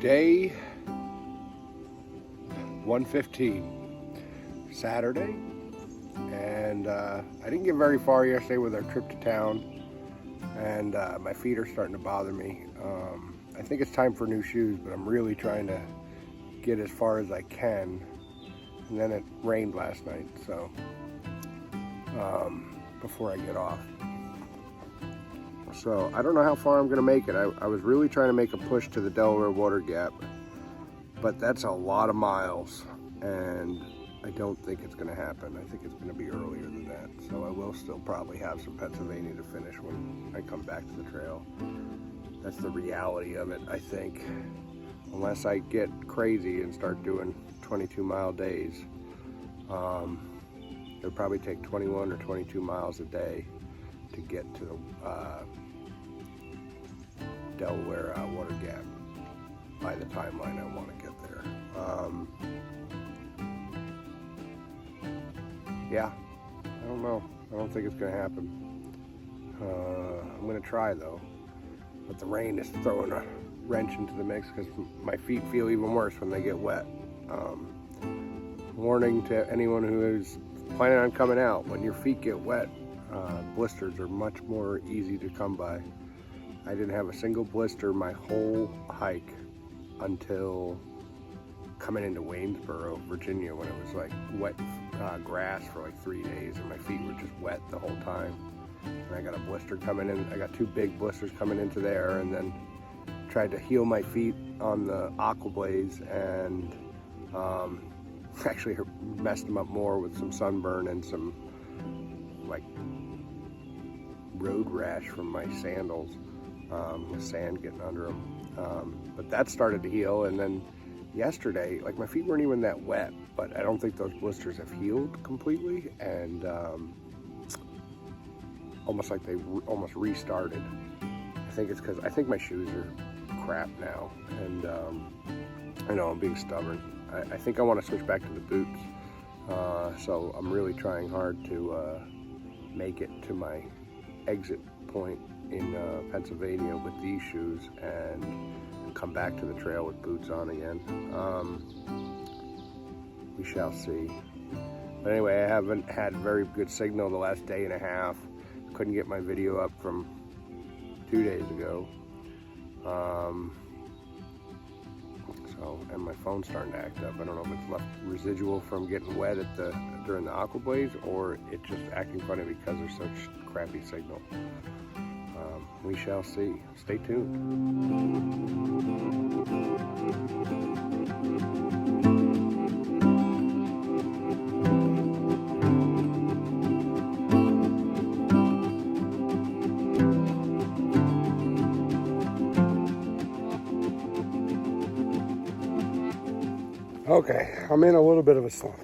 Day 115, Saturday, and I didn't get very far yesterday with our trip to town, and my feet are starting to bother me. I think it's time for new shoes, but I'm really trying to get as far as I can, and then it rained last night, so before I get off. So I don't know how far I'm going to make it. I was really trying to make a push to the Delaware Water Gap, but that's a lot of miles, and I don't think it's going to happen. I think it's going to be earlier than that, so I will still probably have some Pennsylvania to finish when I come back to the trail. That's the reality of it, I think. Unless I get crazy and start doing 22-mile days, it'll probably take 21 or 22 miles a day to get to the Delaware Water Gap by the timeline I want to get there. Yeah, I don't know. I don't think it's going to happen. I'm going to try though, but the rain is throwing a wrench into the mix because my feet feel even worse when they get wet. Warning to anyone who is planning on coming out: when your feet get wet, blisters are much more easy to come by. I didn't have a single blister my whole hike until coming into Waynesboro, Virginia, when it was like wet grass for like 3 days and my feet were just wet the whole time. And I got a blister coming in. I got 2 big blisters coming into there, and then tried to heal my feet on the Aqua Blaze, and actually messed them up more with some sunburn and some like road rash from my sandals, with sand getting under them. But that started to heal, and then yesterday, like, my feet weren't even that wet, but I don't think those blisters have healed completely, and almost like they almost restarted. I think it's because I think my shoes are crap now, and I know I'm being stubborn. I think I want to switch back to the boots, so I'm really trying hard to make it to my exit point in Pennsylvania with these shoes and come back to the trail with boots on again. We shall see. But anyway, I haven't had very good signal the last day and a half. Couldn't get my video up from 2 days ago. And my phone's starting to act up. I don't know if it's left residual from getting wet during the Aqua Blaze, or it's just acting funny because there's such crappy signal. We shall see. Stay tuned. Okay, I'm in a little bit of a slump.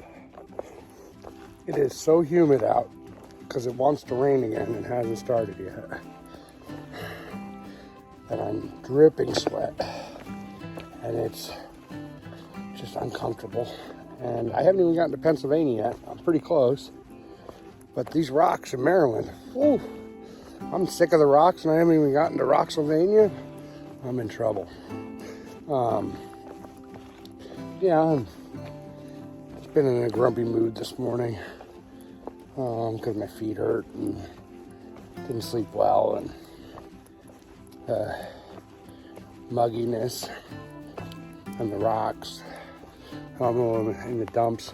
It is so humid out because it wants to rain again and hasn't started yet. And I'm dripping sweat, and it's just uncomfortable. And I haven't even gotten to Pennsylvania yet. I'm pretty close. But these rocks in Maryland, whew, I'm sick of the rocks, and I haven't even gotten to Rocksylvania. I'm in trouble. Yeah, I've just been in a grumpy mood this morning because my feet hurt and didn't sleep well, and mugginess and the rocks. I'm in the dumps.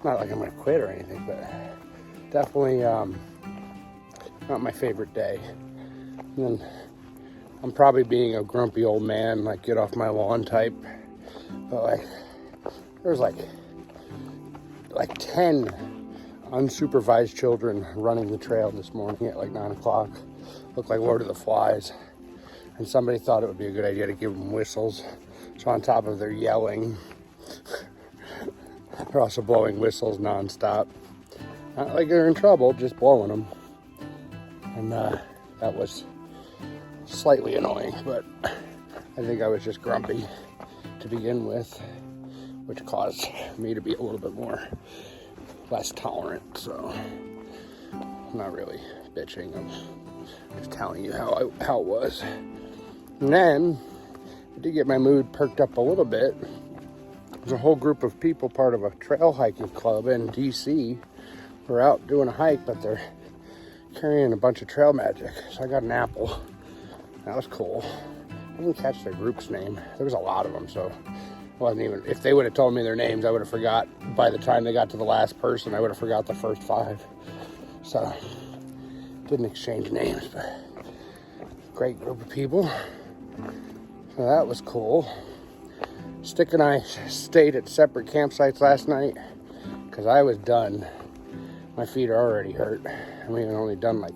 Not like I'm gonna quit or anything, but definitely not my favorite day. And I'm probably being a grumpy old man, like get off my lawn type. But like, there's like 10 unsupervised children running the trail this morning at like 9 o'clock. Looked like Lord of the Flies. And somebody thought it would be a good idea to give them whistles. So on top of their yelling, they're also blowing whistles nonstop. Not like they're in trouble, just blowing them. And that was slightly annoying, but I think I was just grumpy to begin with, which caused me to be a little bit less tolerant. So I'm not really bitching, I'm just telling you how it was. And then did get my mood perked up a little bit. There's a whole group of people, part of a trail hiking club in DC. We're out doing a hike, but they're carrying a bunch of trail magic. So I got an apple. That was cool. I didn't catch their group's name. There was a lot of them, so it wasn't even, if they would have told me their names, I would have forgot. By the time they got to the last person, I would have forgot the first 5. So, didn't exchange names, but great group of people. So that was cool. Stick and I stayed at separate campsites last night because I was done. My feet are already hurt. And we had only done like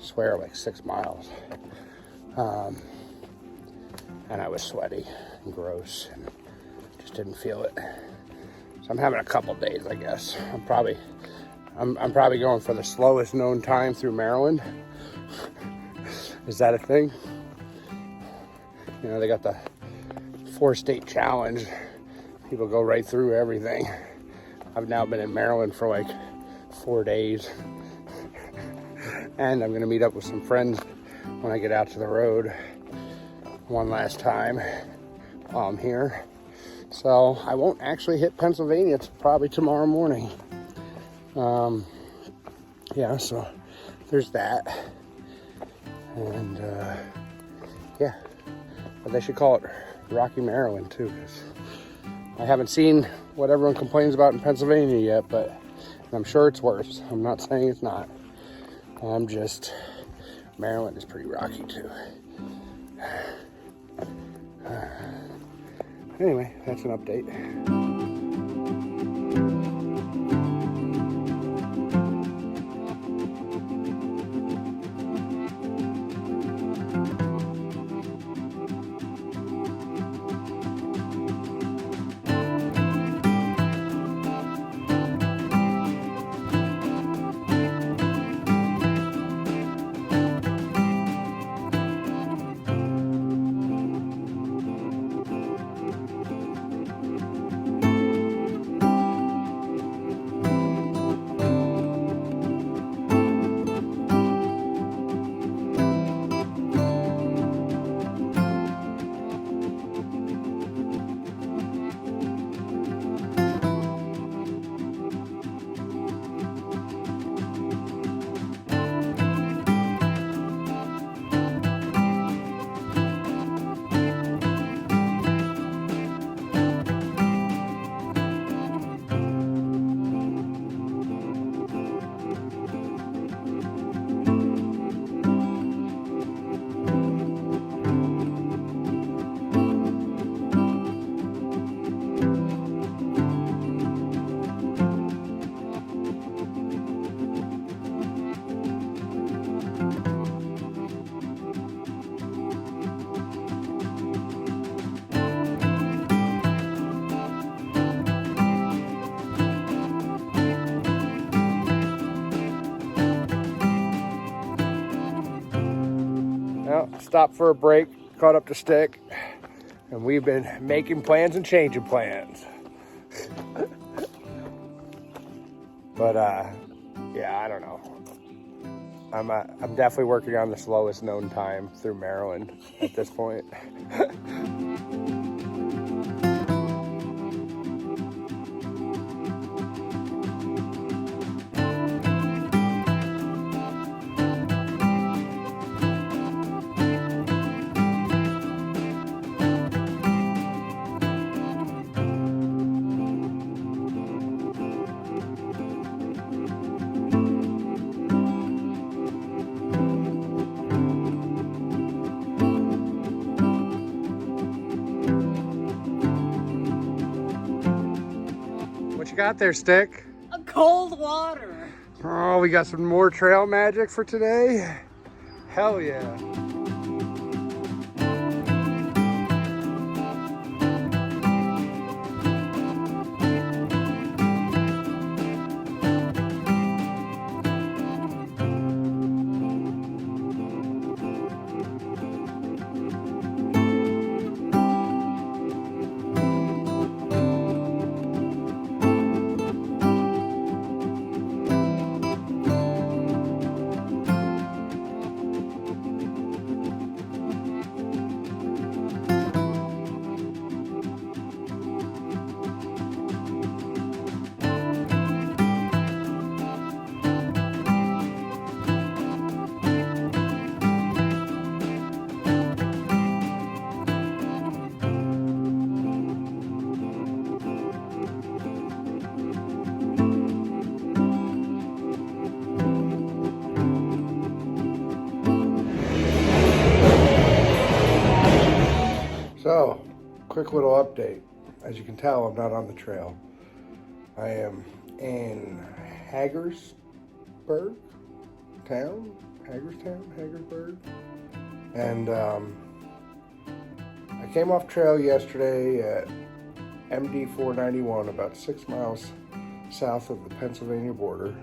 6 miles. And I was sweaty and gross and just didn't feel it. So I'm having a couple days, I guess. I'm probably going for the slowest known time through Maryland. Is that a thing? You know, they got the 4-state challenge. People go right through everything. I've now been in Maryland for like 4 days. And I'm gonna meet up with some friends when I get out to the road one last time while I'm here. So I won't actually hit Pennsylvania. It's probably tomorrow morning. Yeah, so there's that. And yeah, but they should call it Rocky Maryland too, because I haven't seen what everyone complains about in Pennsylvania yet, but I'm sure it's worse. I'm not saying it's not. Maryland is pretty rocky too. Anyway, that's an update. Well, stopped for a break, caught up to Stick, and we've been making plans and changing plans. But yeah, I don't know. I'm definitely working on the slowest known time through Maryland at this point. What you got there, Stick? A cold water. Oh, we got some more trail magic for today. Hell yeah. So, quick little update. As you can tell, I'm not on the trail. I am in Hagerstown, Hagerstown, and I came off trail yesterday at MD 491, about 6 miles south of the Pennsylvania border,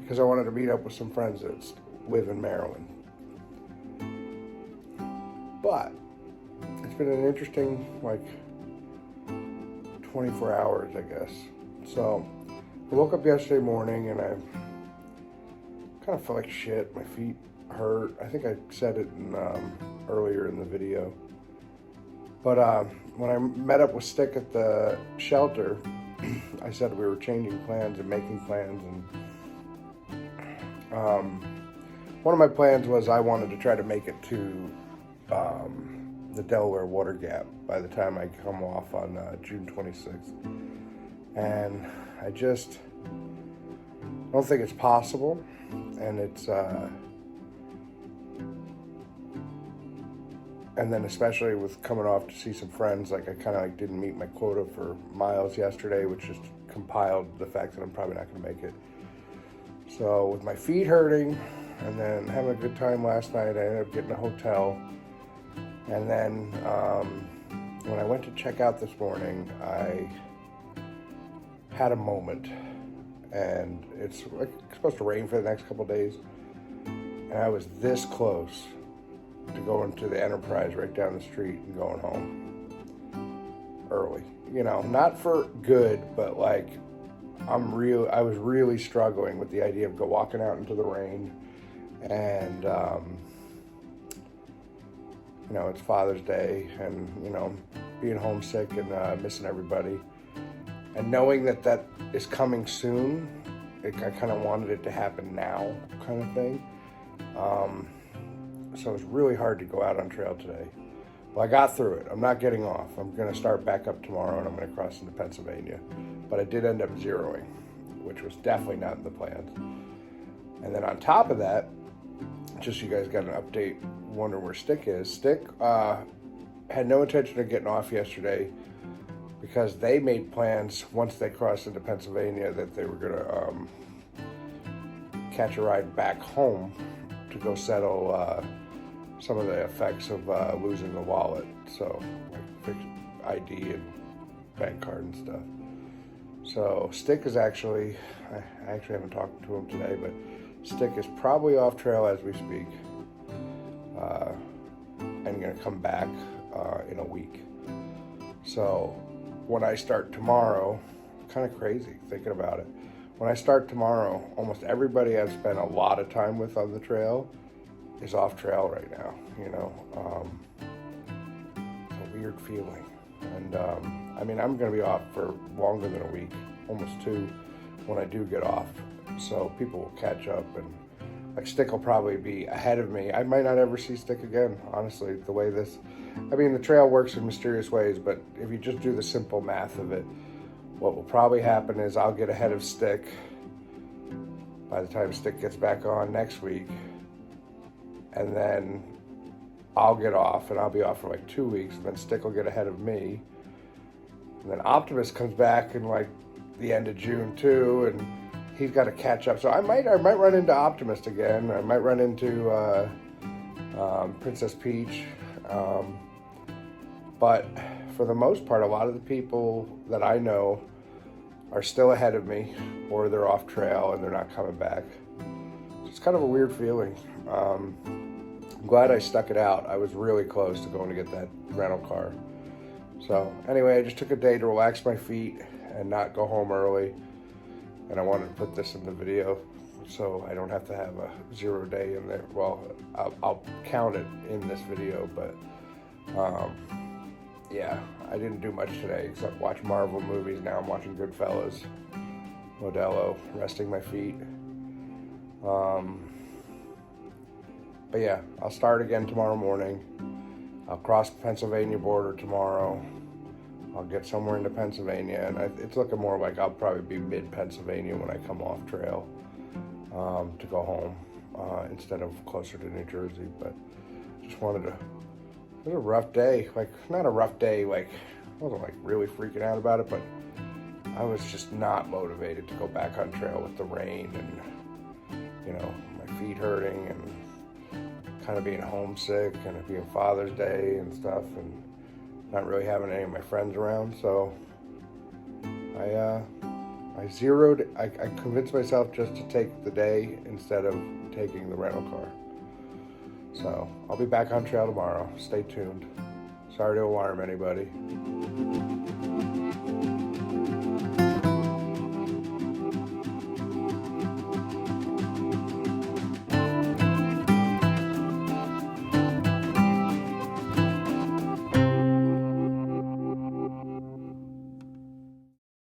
because I wanted to meet up with some friends that live in Maryland. But it's been an interesting, 24 hours, I guess. So I woke up yesterday morning and I kind of felt like shit. My feet hurt. I think I said it earlier in the video. But when I met up with Stick at the shelter, I said we were changing plans and making plans. And one of my plans was I wanted to try to make it to the Delaware Water Gap by the time I come off on June 26th. And I just don't think it's possible. And it's and then especially with coming off to see some friends, I kind of didn't meet my quota for miles yesterday, which just compiled the fact that I'm probably not going to make it. So with my feet hurting and then having a good time last night, I ended up getting a hotel. And then when I went to check out this morning, I had a moment, and it's supposed to rain for the next couple of days, and I was this close to going to the Enterprise right down the street and going home early. Not for good, but I was really struggling with the idea of walking out into the rain, and it's Father's Day, and being homesick and missing everybody, and knowing that is coming soon. I kind of wanted it to happen now, kind of thing. So it was really hard to go out on trail today. Well, I got through it. I'm not getting off. I'm going to start back up tomorrow, and I'm going to cross into Pennsylvania. But I did end up zeroing, which was definitely not in the plans. And then on top of that, just so you guys got an update, wonder where Stick is. Stick had no intention of getting off yesterday because they made plans once they crossed into Pennsylvania that they were going to catch a ride back home to go settle some of the effects of losing the wallet. So fix ID and bank card and stuff. So Stick is actually, I actually haven't talked to him today, but Stick is probably off trail as we speak, and going to come back in a week. So when I start tomorrow, kind of crazy thinking about it. When I start tomorrow, almost everybody I've spent a lot of time with on the trail is off trail right now. It's a weird feeling. And I'm going to be off for longer than a week, almost 2, when I do get off. So people will catch up, and Stick will probably be ahead of me. I might not ever see Stick again, honestly, the way the trail works in mysterious ways, but if you just do the simple math of it, what will probably happen is I'll get ahead of Stick by the time Stick gets back on next week, and then I'll get off, and I'll be off for 2 weeks, and then Stick will get ahead of me, and then Optimus comes back in the end of June too, and he's got to catch up. So I might run into Optimus again. I might run into Princess Peach. But for the most part, a lot of the people that I know are still ahead of me, or they're off trail and they're not coming back. So it's kind of a weird feeling. I'm glad I stuck it out. I was really close to going to get that rental car. So anyway, I just took a day to relax my feet and not go home early. And I wanted to put this in the video so I don't have to have a 0 day in there. Well, I'll count it in this video, but yeah, I didn't do much today except watch Marvel movies. Now I'm watching Goodfellas, Modelo, resting my feet. But yeah, I'll start again tomorrow morning. I'll cross the Pennsylvania border tomorrow. I'll get somewhere into Pennsylvania, and it's looking more like I'll probably be mid-Pennsylvania when I come off trail to go home instead of closer to New Jersey. But just wanted to was a rough day. Like, not a rough day, like, I wasn't like really freaking out about it, but I was just not motivated to go back on trail with the rain and, you know, my feet hurting and kind of being homesick and it being Father's Day and stuff and not really having any of my friends around. So I convinced myself just to take the day instead of taking the rental car. So I'll be back on trail tomorrow. Stay tuned. Sorry to alarm anybody.